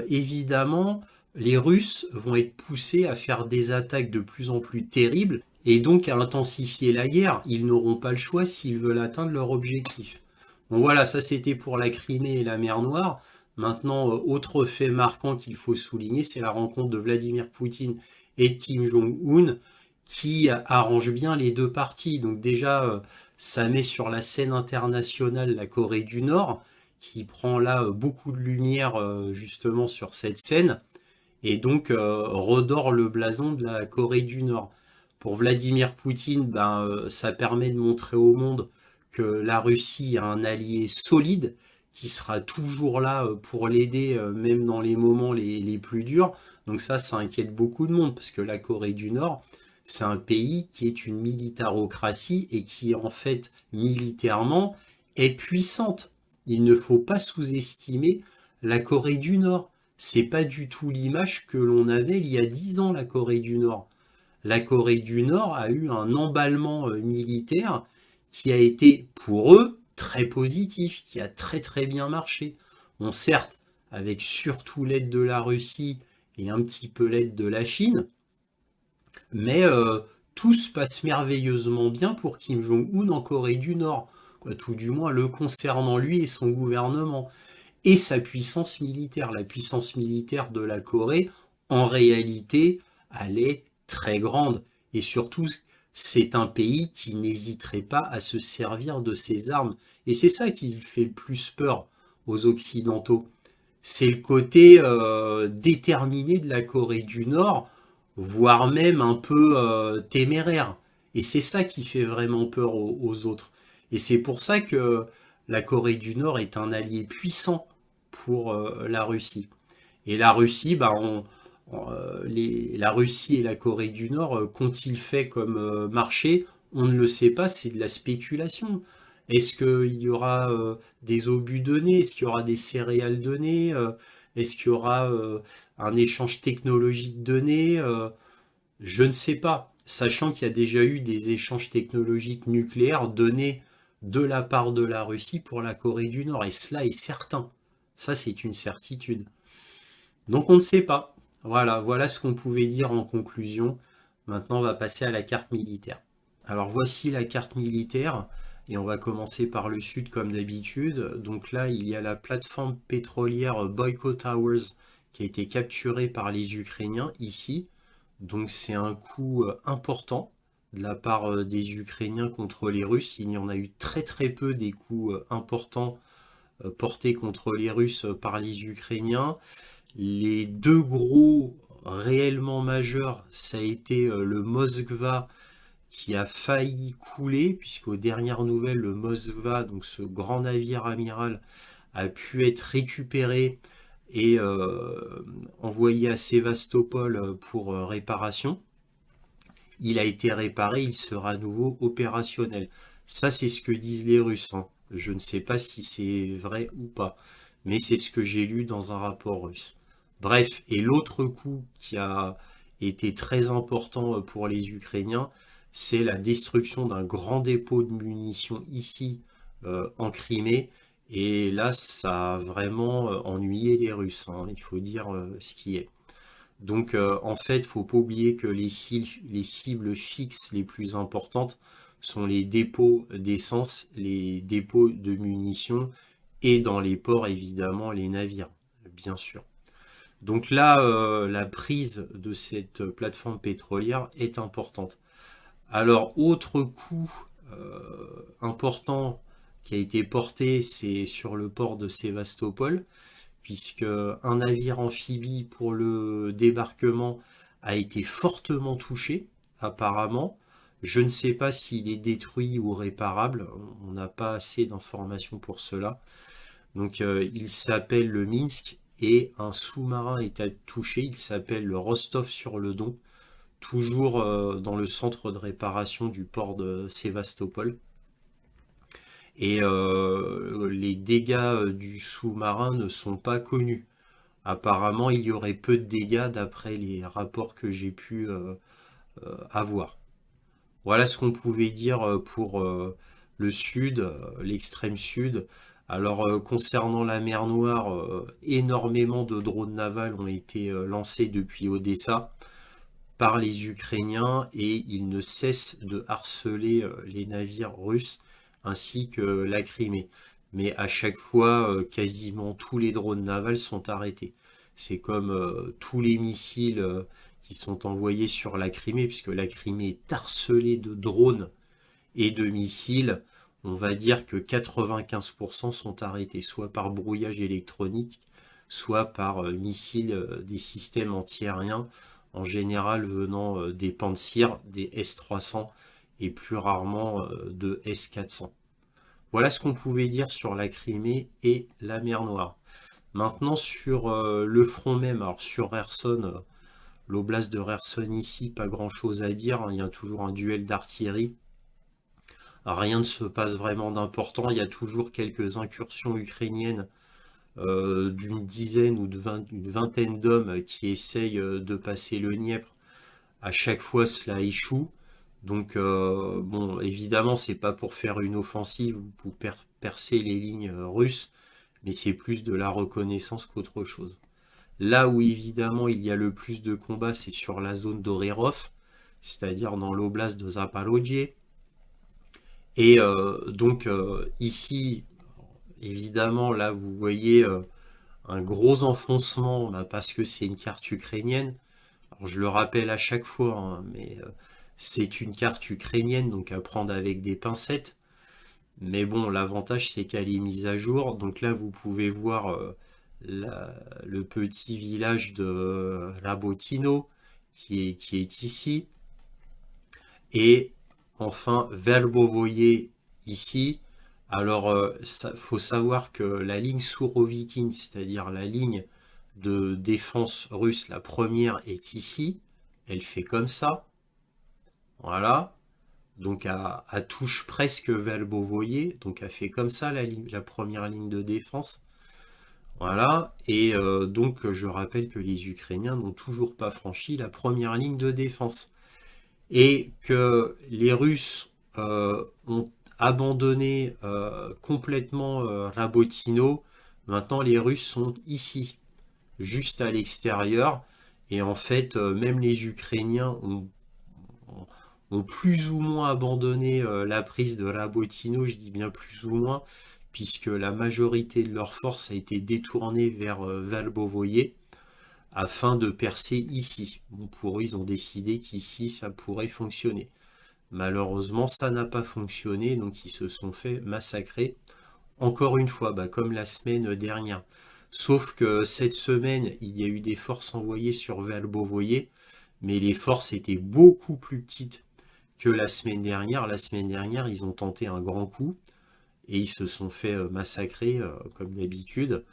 évidemment, les Russes vont être poussés à faire des attaques de plus en plus terribles et donc à intensifier la guerre. Ils n'auront pas le choix s'ils veulent atteindre leur objectif. Bon voilà, ça c'était pour la Crimée et la mer Noire. Maintenant, autre fait marquant qu'il faut souligner, c'est la rencontre de Vladimir Poutine et de Kim Jong-un qui arrange bien les deux parties. Donc déjà, ça met sur la scène internationale la Corée du Nord, qui prend là beaucoup de lumière justement sur cette scène, et donc redore le blason de la Corée du Nord. Pour Vladimir Poutine, ça permet de montrer au monde que la Russie a un allié solide qui sera toujours là pour l'aider, même dans les moments les plus durs. Donc ça inquiète beaucoup de monde, parce que la Corée du Nord, c'est un pays qui est une militarocratie et qui, en fait, militairement, est puissante. Il ne faut pas sous-estimer la Corée du Nord. C'est pas du tout l'image que l'on avait il y a 10 ans, la Corée du Nord. La Corée du Nord a eu un emballement militaire qui a été, pour eux, très positif, qui a très très bien marché. Bon, certes, avec surtout l'aide de la Russie et un petit peu l'aide de la Chine, mais tout se passe merveilleusement bien pour Kim Jong-un en Corée du Nord, quoi, tout du moins le concernant lui et son gouvernement, et sa puissance militaire. La puissance militaire de la Corée, en réalité, elle est très grande, et surtout, c'est un pays qui n'hésiterait pas à se servir de ses armes, et c'est ça qui fait le plus peur aux Occidentaux. C'est le côté déterminé de la Corée du Nord, voire même un peu téméraire. Et c'est ça qui fait vraiment peur aux autres. Et c'est pour ça que la Corée du Nord est un allié puissant pour la Russie. Et la Russie, la Russie et la Corée du Nord, qu'ont-ils fait comme marché? On ne le sait pas, c'est de la spéculation. Est-ce qu'il y aura des obus donnés? Est-ce qu'il y aura des céréales données? Est-ce qu'il y aura un échange technologique donné? Je ne sais pas, sachant qu'il y a déjà eu des échanges technologiques nucléaires donnés de la part de la Russie pour la Corée du Nord, et cela est certain. Ça, c'est une certitude. Donc on ne sait pas. Voilà, voilà ce qu'on pouvait dire en conclusion. Maintenant, on va passer à la carte militaire. Alors voici la carte militaire, et on va commencer par le sud comme d'habitude. Donc là, il y a la plateforme pétrolière Boyko Towers qui a été capturée par les Ukrainiens ici. Donc c'est un coup important de la part des Ukrainiens contre les Russes. Il y en a eu très très peu des coups importants portés contre les Russes par les Ukrainiens. Les deux gros réellement majeurs, ça a été le Moskva qui a failli couler, puisqu'aux dernières nouvelles, le Moskva, donc ce grand navire amiral, a pu être récupéré et envoyé à Sébastopol pour réparation. Il a été réparé, il sera à nouveau opérationnel. Ça, c'est ce que disent les Russes, hein. Je ne sais pas si c'est vrai ou pas, mais c'est ce que j'ai lu dans un rapport russe. Bref, et l'autre coup qui a été très important pour les Ukrainiens, c'est la destruction d'un grand dépôt de munitions ici en Crimée. Et là, ça a vraiment ennuyé les Russes, hein. Il faut dire ce qui est. Donc en fait, il ne faut pas oublier que les cibles fixes les plus importantes sont les dépôts d'essence, les dépôts de munitions et dans les ports, évidemment, les navires, bien sûr. Donc là, la prise de cette plateforme pétrolière est importante. Alors, autre coup important qui a été porté, c'est sur le port de Sébastopol, puisque un navire amphibie pour le débarquement a été fortement touché, apparemment. Je ne sais pas s'il est détruit ou réparable, on n'a pas assez d'informations pour cela. Donc il s'appelle le Minsk et un sous-marin est touché, il s'appelle le Rostov-sur-le-Don, toujours dans le centre de réparation du port de Sébastopol. Et les dégâts du sous-marin ne sont pas connus. Apparemment, il y aurait peu de dégâts d'après les rapports que j'ai pu avoir. Voilà ce qu'on pouvait dire pour le sud, l'extrême sud. Alors concernant la mer Noire, énormément de drones navals ont été lancés depuis Odessa par les Ukrainiens et ils ne cessent de harceler les navires russes ainsi que la Crimée. Mais à chaque fois, quasiment tous les drones navals sont arrêtés. C'est comme tous les missiles qui sont envoyés sur la Crimée, puisque la Crimée est harcelée de drones et de missiles. On va dire que 95% sont arrêtés, soit par brouillage électronique, soit par missiles des systèmes antiaériens, en général venant des Pantsir, des S-300 et plus rarement de S-400. Voilà ce qu'on pouvait dire sur la Crimée et la mer Noire. Maintenant sur le front même, alors sur Kherson, l'oblast de Kherson ici, pas grand chose à dire, hein, il y a toujours un duel d'artillerie. Rien ne se passe vraiment d'important, il y a toujours quelques incursions ukrainiennes d'une dizaine ou d'une vingtaine d'hommes qui essayent de passer le Dniepr. À chaque fois, cela échoue. Donc, bon, évidemment, c'est pas pour faire une offensive ou pour percer les lignes russes, mais c'est plus de la reconnaissance qu'autre chose. Là où évidemment il y a le plus de combats, c'est sur la zone d'Orerov, c'est-à-dire dans l'oblast de Zaporojye. Et donc ici, évidemment, là vous voyez un gros enfoncement bah, parce que c'est une carte ukrainienne. Alors, je le rappelle à chaque fois, hein, mais c'est une carte ukrainienne, donc à prendre avec des pincettes. Mais bon, l'avantage c'est qu'elle est mise à jour. Donc là, vous pouvez voir le petit village de Rabotino qui est ici. Et enfin, Verbovoye ici. Alors, faut savoir que la ligne Sourovikine, c'est-à-dire la ligne de défense russe, la première est ici. Elle fait comme ça. Voilà. Donc, à touche presque Verbovoye. Donc, elle fait comme ça la première ligne de défense. Voilà. Et donc, je rappelle que les Ukrainiens n'ont toujours pas franchi la première ligne de défense. Et que les Russes ont abandonné complètement Rabotino. Maintenant, les Russes sont ici, juste à l'extérieur. Et en fait, même les Ukrainiens ont plus ou moins abandonné la prise de Rabotino, je dis bien plus ou moins, puisque la majorité de leurs forces a été détournée vers Valbovoye afin de percer ici. Bon, pour eux, ils ont décidé qu'ici, ça pourrait fonctionner. Malheureusement, ça n'a pas fonctionné, donc ils se sont fait massacrer. Encore une fois, bah, comme la semaine dernière. Sauf que cette semaine, il y a eu des forces envoyées sur Valbovoye, mais les forces étaient beaucoup plus petites que la semaine dernière. La semaine dernière, ils ont tenté un grand coup et ils se sont fait massacrer comme d'habitude.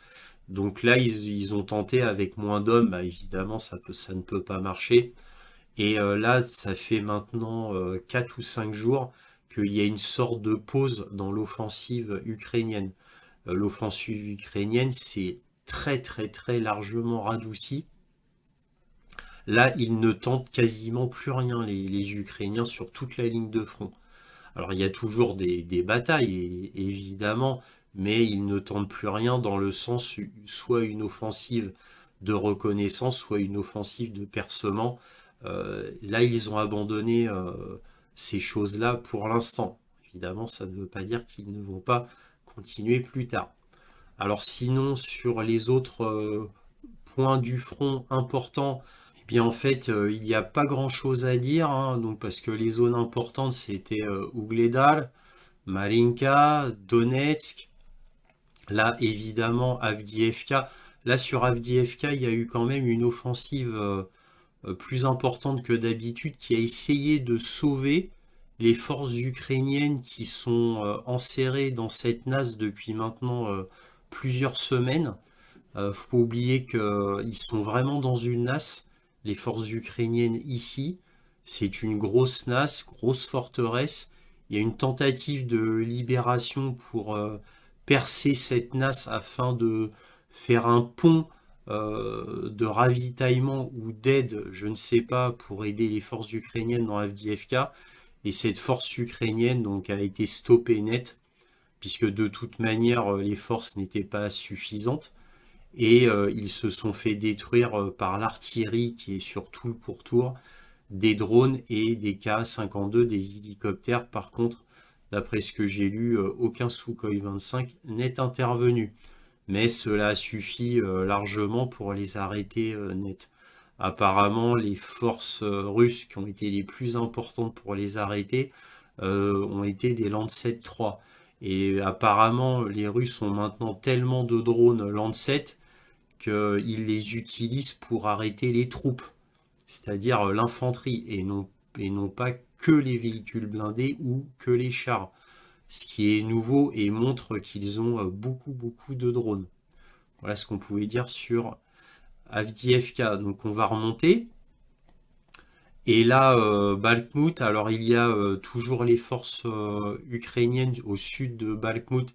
Donc là, ils ont tenté avec moins d'hommes. Bah, évidemment, ça ne peut pas marcher. Et là, ça fait maintenant 4 ou 5 jours qu'il y a une sorte de pause dans l'offensive ukrainienne. L'offensive ukrainienne s'est très très très largement radoucie. Là, ils ne tentent quasiment plus rien, les Ukrainiens, sur toute la ligne de front. Alors, il y a toujours des batailles, évidemment, mais ils ne tentent plus rien dans le sens soit une offensive de reconnaissance, soit une offensive de percement. Là, ils ont abandonné ces choses-là pour l'instant. Évidemment, ça ne veut pas dire qu'ils ne vont pas continuer plus tard. Alors sinon, sur les autres points du front importants, eh bien en fait, il n'y a pas grand-chose à dire, hein, donc, parce que les zones importantes, c'était Ougledar, Marinka, Donetsk, là évidemment Avdiivka. Là sur Avdiivka, il y a eu quand même une offensive plus importante que d'habitude qui a essayé de sauver les forces ukrainiennes qui sont enserrées dans cette nasse depuis maintenant plusieurs semaines. Faut pas oublier qu'ils sont vraiment dans une nasse, les forces ukrainiennes ici. C'est une grosse nasse, grosse forteresse. Il y a une tentative de libération pour percer cette nasse afin de faire un pont de ravitaillement ou d'aide, je ne sais pas, pour aider les forces ukrainiennes dans Avdiivka. Et cette force ukrainienne donc, a été stoppée net, puisque de toute manière, les forces n'étaient pas suffisantes. Et ils se sont fait détruire par l'artillerie qui est sur tout le pourtour, des drones et des Ka-52, des hélicoptères. Par contre, d'après ce que j'ai lu, aucun Sukhoi 25 n'est intervenu. Mais cela suffit largement pour les arrêter net. Apparemment, les forces russes qui ont été les plus importantes pour les arrêter ont été des Lancet 3. Et apparemment, les Russes ont maintenant tellement de drones Lancet qu'ils les utilisent pour arrêter les troupes, c'est-à-dire l'infanterie, et non pas que les véhicules blindés ou que les chars. Ce qui est nouveau et montre qu'ils ont beaucoup de drones. Voilà ce qu'on pouvait dire sur Avdiivka. Donc on va remonter. Et là, Bakhmout, alors il y a toujours les forces ukrainiennes au sud de Bakhmout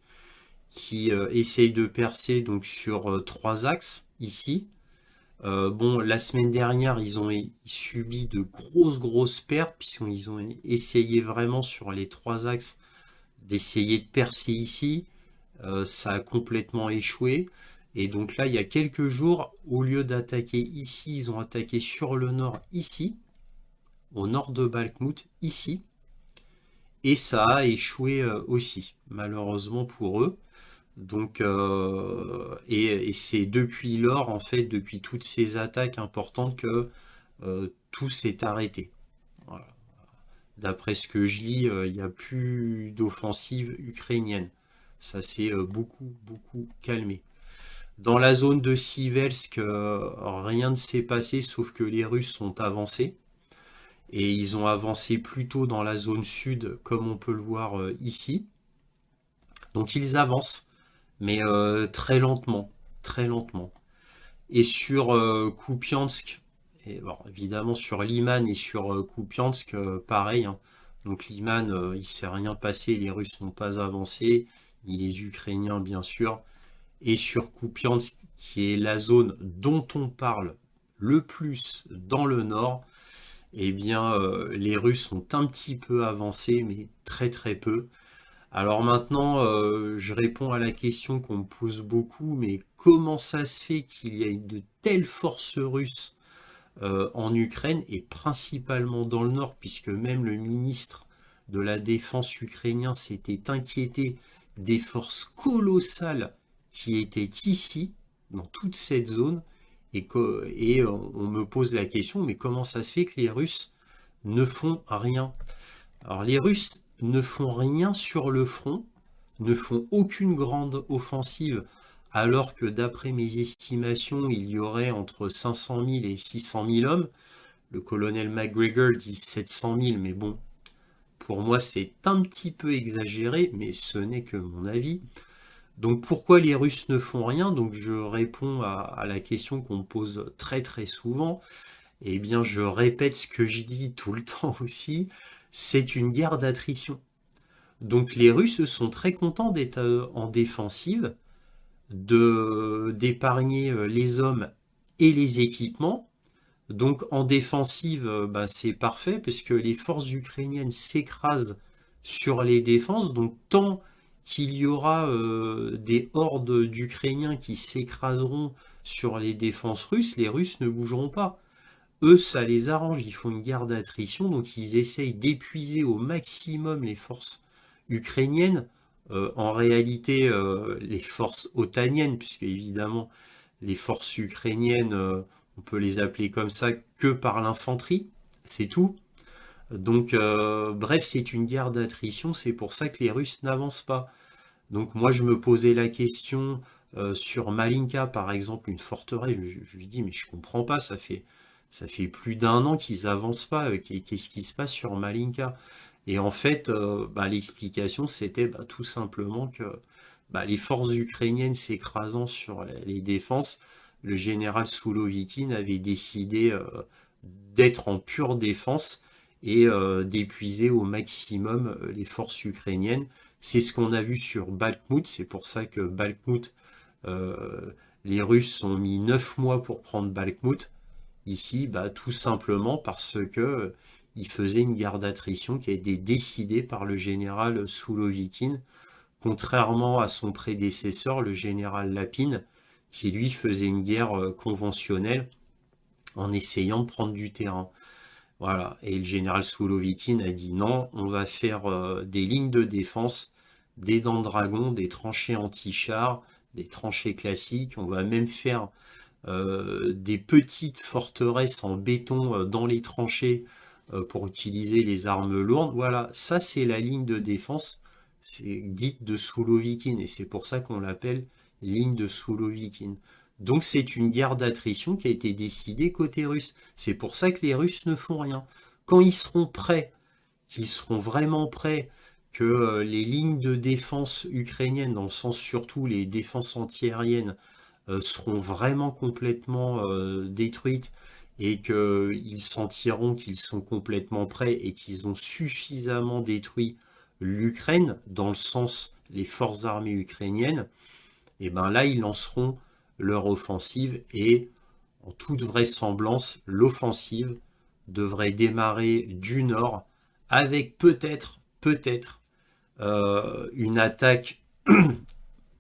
qui essayent de percer donc sur 3 axes ici. Bon, la semaine dernière, ils ont subi de grosses pertes, puisqu'ils ont essayé vraiment sur les 3 axes d'essayer de percer ici. Ça a complètement échoué. Et donc là, il y a quelques jours, au lieu d'attaquer ici, ils ont attaqué sur le nord, ici, au nord de Bakhmout, ici. Et ça a échoué aussi, malheureusement pour eux. Donc, et c'est depuis lors, en fait, depuis toutes ces attaques importantes que tout s'est arrêté. Voilà. D'après ce que je lis, il n'y a plus d'offensive ukrainienne. Ça s'est beaucoup calmé. Dans la zone de Siversk, rien ne s'est passé, sauf que les Russes sont avancés. Et ils ont avancé plutôt dans la zone sud, comme on peut le voir ici. Donc ils avancent, mais très lentement, très lentement. Et sur Kupiansk, et bon, évidemment sur Liman et sur Kupiansk, pareil, hein. Donc Liman, il ne s'est rien passé, les Russes n'ont pas avancé, ni les Ukrainiens bien sûr. Et sur Kupiansk, qui est la zone dont on parle le plus dans le nord, eh bien les Russes ont un petit peu avancé, mais très peu. Alors maintenant, je réponds à la question qu'on me pose beaucoup, mais comment ça se fait qu'il y ait de telles forces russes en Ukraine, et principalement dans le nord, puisque même le ministre de la Défense ukrainien s'était inquiété des forces colossales qui étaient ici, dans toute cette zone, et on me pose la question, mais comment ça se fait que les Russes ne font rien? Alors les Russes ne font rien sur le front, ne font aucune grande offensive, alors que d'après mes estimations, il y aurait entre 500 000 et 600 000 hommes. Le colonel McGregor dit 700 000, mais bon, pour moi c'est un petit peu exagéré, mais ce n'est que mon avis. Donc pourquoi les Russes ne font rien? Donc je réponds à la question qu'on me pose très souvent. Eh bien je répète ce que je dis tout le temps aussi, c'est une guerre d'attrition. Donc les Russes sont très contents d'être en défensive, d'épargner les hommes et les équipements. Donc en défensive, bah, c'est parfait puisque les forces ukrainiennes s'écrasent sur les défenses. Donc tant qu'il y aura des hordes d'Ukrainiens qui s'écraseront sur les défenses russes, les Russes ne bougeront pas. Eux, ça les arrange, ils font une guerre d'attrition, donc ils essayent d'épuiser au maximum les forces ukrainiennes, en réalité les forces otaniennes, puisque évidemment les forces ukrainiennes, on peut les appeler comme ça que par l'infanterie, c'est tout. Donc bref, c'est une guerre d'attrition, c'est pour ça que les Russes n'avancent pas. Donc moi je me posais la question sur Malinka par exemple, une forteresse, je lui dis mais je comprends pas, ça fait plus d'un an qu'ils avancent pas, qu'est-ce qui se passe sur Malinka? Et en fait, bah, l'explication c'était tout simplement que les forces ukrainiennes s'écrasant sur les défenses, le général Soulovikine avait décidé d'être en pure défense et d'épuiser au maximum les forces ukrainiennes. C'est ce qu'on a vu sur Bakhmout, c'est pour ça que Bakhmout, euh, les Russes ont mis 9 mois pour prendre Bakhmout. Ici, tout simplement parce que il faisait une guerre d'attrition qui a été décidée par le général Soulovikine, contrairement à son prédécesseur, le général Lapine, qui lui faisait une guerre conventionnelle en essayant de prendre du terrain. Voilà. Et le général Soulovikine a dit non, on va faire des lignes de défense, des dents de dragon, des tranchées anti-chars, des tranchées classiques. On va même faire des petites forteresses en béton dans les tranchées pour utiliser les armes lourdes. Voilà, ça c'est la ligne de défense, c'est dite de Soulovikine, et c'est pour ça qu'on l'appelle ligne de Soulovikine. Donc c'est une guerre d'attrition qui a été décidée côté russe. C'est pour ça que les Russes ne font rien. Quand ils seront prêts, qu'ils seront vraiment prêts, que les lignes de défense ukrainiennes, dans le sens surtout les défenses antiaériennes, seront vraiment complètement détruites et qu'ils sentiront qu'ils sont complètement prêts et qu'ils ont suffisamment détruit l'Ukraine, dans le sens les forces armées ukrainiennes, et ben là ils lanceront leur offensive et en toute vraisemblance l'offensive devrait démarrer du nord avec peut-être une attaque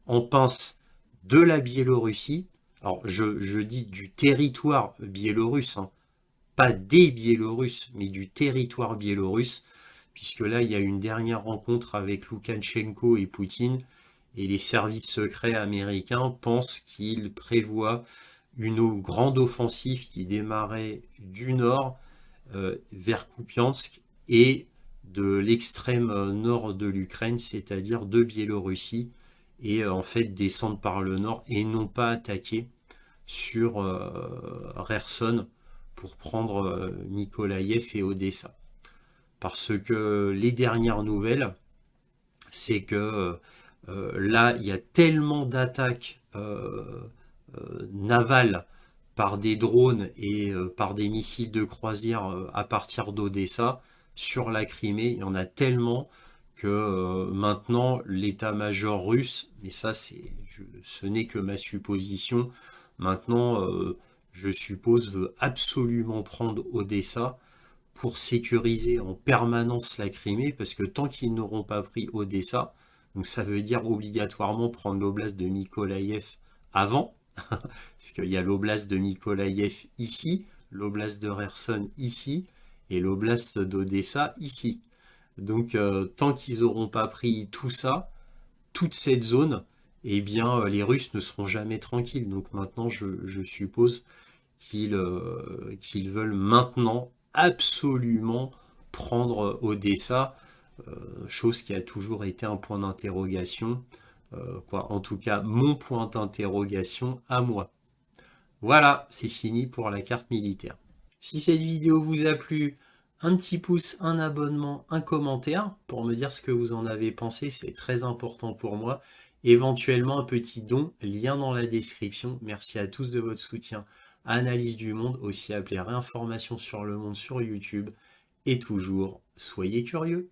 en pince de la Biélorussie. Alors, je dis du territoire biélorusse, hein, pas des Biélorusses, mais du territoire biélorusse, puisque là, il y a une dernière rencontre avec Loukachenko et Poutine, et les services secrets américains pensent qu'ils prévoient une grande offensive qui démarrait du nord vers Kupiansk et de l'extrême nord de l'Ukraine, c'est-à-dire de Biélorussie, et en fait descendre par le nord et non pas attaquer sur Kherson pour prendre Mykolaïev et Odessa. Parce que les dernières nouvelles, c'est que là, il y a tellement d'attaques navales par des drones et par des missiles de croisière à partir d'Odessa sur la Crimée. Il y en a tellement que maintenant l'état-major russe, mais ça ce n'est que ma supposition, maintenant je suppose veut absolument prendre Odessa pour sécuriser en permanence la Crimée, parce que tant qu'ils n'auront pas pris Odessa, donc ça veut dire obligatoirement prendre l'oblast de Mykolaïev avant, parce qu'il y a l'oblast de Mykolaïev ici, l'oblast de Kherson ici, et l'oblast d'Odessa ici. Donc tant qu'ils n'auront pas pris tout ça, toute cette zone, eh bien les Russes ne seront jamais tranquilles. Donc maintenant je suppose qu'ils veulent maintenant absolument prendre Odessa, chose qui a toujours été un point d'interrogation, en tout cas mon point d'interrogation à moi. Voilà, c'est fini pour la carte militaire. Si cette vidéo vous a plu, un petit pouce, un abonnement, un commentaire pour me dire ce que vous en avez pensé, c'est très important pour moi. Éventuellement un petit don, lien dans la description. Merci à tous de votre soutien. Analyse du monde, aussi appelée Réinformation sur le monde sur YouTube. Et toujours, soyez curieux.